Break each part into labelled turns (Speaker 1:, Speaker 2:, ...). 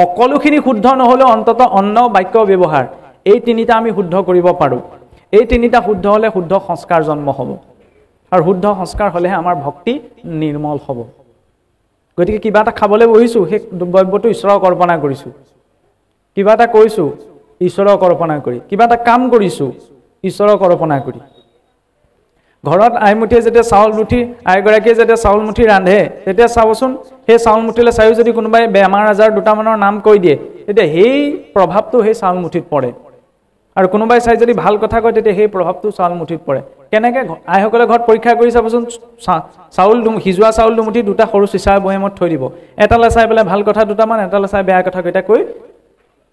Speaker 1: সকলোখিনি শুদ্ধ নহ'লেও অন্তত অন্ন বাক্য ব্যৱহাৰ এই তিনিটা আমি শুদ্ধ কৰিব পাৰোঁ এই তিনিটা শুদ্ধ হ'লে শুদ্ধ সংস্কাৰ জন্ম হ'ব আৰু শুদ্ধ সংস্কাৰ হ'লেহে আমাৰ ভক্তি নিৰ্মল হ'ব গতিকে কিবা এটা খাবলৈ বহিছোঁ সেই দ্ৰব্যটো ঈশ্বৰক অৰ্পণা কৰিছোঁ কিবা এটা কৈছোঁ ঈশ্বৰক অৰ্পণা কৰি কিবা এটা কাম কৰিছোঁ ঈশ্বৰক অৰ্পণা কৰি ঘৰত আইমুঠিয়ে যেতিয়া চাউল মুঠি আইগৰাকীয়ে যেতিয়া চাউল মুঠি ৰান্ধে তেতিয়া চাবচোন সেই চাউল মুঠিলে চাইও যদি কোনোবাই বেমাৰ আজাৰ দুটামানৰ নাম কৈ দিয়ে তেতিয়া সেই প্ৰভাৱটো সেই চাউল মুঠিত পৰে আৰু কোনোবাই চাই যদি ভাল কথা কয় তেতিয়া সেই প্ৰভাৱটো চাউল মুঠিত পৰে কেনেকৈ আইসকলে ঘৰত পৰীক্ষা কৰি চাবচোন চাউল সিজোৱা চাউল দুমুঠি দুটা সৰু চিচাৰ বৈয়ামত থৈ দিব এটালৈ চাই পেলাই ভাল কথা দুটামান এটালৈ চাই বেয়া কথা কেইটা কৈ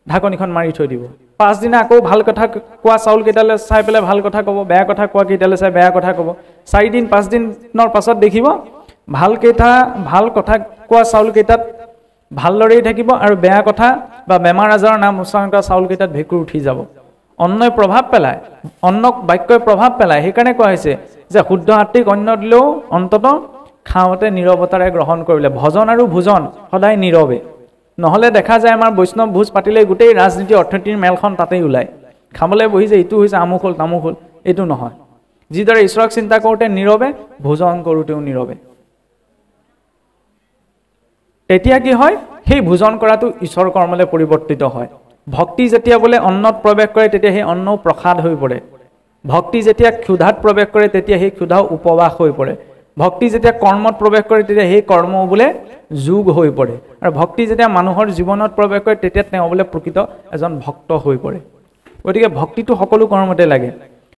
Speaker 1: ঢাকনিখন মাৰি থৈ দিব পাঁচদিনা আকৌ ভাল কথা কোৱা চাউল কেইটালৈ চাই পেলাই ভাল কথা ক'ব বেয়া কথা কোৱা কেইটালৈ চাই বেয়া কথা ক'ব 4 দিন 5 দিনৰ পাছত দেখিব ভাল কথা কোৱা চাউল কেইটাত ভালদৰেই থাকিব আৰু বেয়া কথা বা বেমাৰ আজাৰৰ নাম উচ্চাৰণ কৰা চাউল কেইটাত ভেঁকুৰ উঠি যাব অন্নই প্ৰভাৱ পেলায় অন্নক বাক্যই প্ৰভাৱ পেলায় সেইকাৰণে কোৱা হৈছে যে শুদ্ধ আত্মিক অন্ন দিলেও অন্তত খাওঁতে নীৰৱতাৰে গ্ৰহণ কৰিলে ভজন আৰু ভোজন সদায় নীৰৱে নহ'লে দেখা যায় আমাৰ বৈষ্ণৱ ভোজ পাতিলে গোটেই ৰাজনীতি অৰ্থনীতিৰ মেলখন তাতেই ওলায় খাবলৈ বহি যে ইটো হৈছে আমুক হ'ল তামুক হ'ল এইটো নহয় যিদৰে ঈশ্বৰক চিন্তা কৰোঁতে নীৰৱে ভোজন কৰোঁতেও নীৰৱে তেতিয়া কি হয় সেই ভোজন কৰাটো ঈশ্বৰ কৰ্মলৈ পৰিৱৰ্তিত হয় ভক্তি যেতিয়া বোলে অন্নত প্ৰৱেশ কৰে তেতিয়া সেই অন্নও প্ৰসাদ হৈ পৰে ভক্তি যেতিয়া ক্ষুধাত প্ৰৱেশ কৰে তেতিয়া সেই ক্ষুধাও উপবাস হৈ পৰে ভক্তি যেতিয়া কৰ্মত প্ৰৱেশ কৰে তেতিয়া সেই কৰ্মও বোলে যোগ হৈ পৰে আৰু ভক্তি যেতিয়া মানুহৰ জীৱনত প্ৰৱেশ কৰে তেতিয়া তেওঁ বোলে প্ৰকৃত এজন ভক্ত হৈ পৰে গতিকে ভক্তিটো সকলো কৰ্মতে লাগে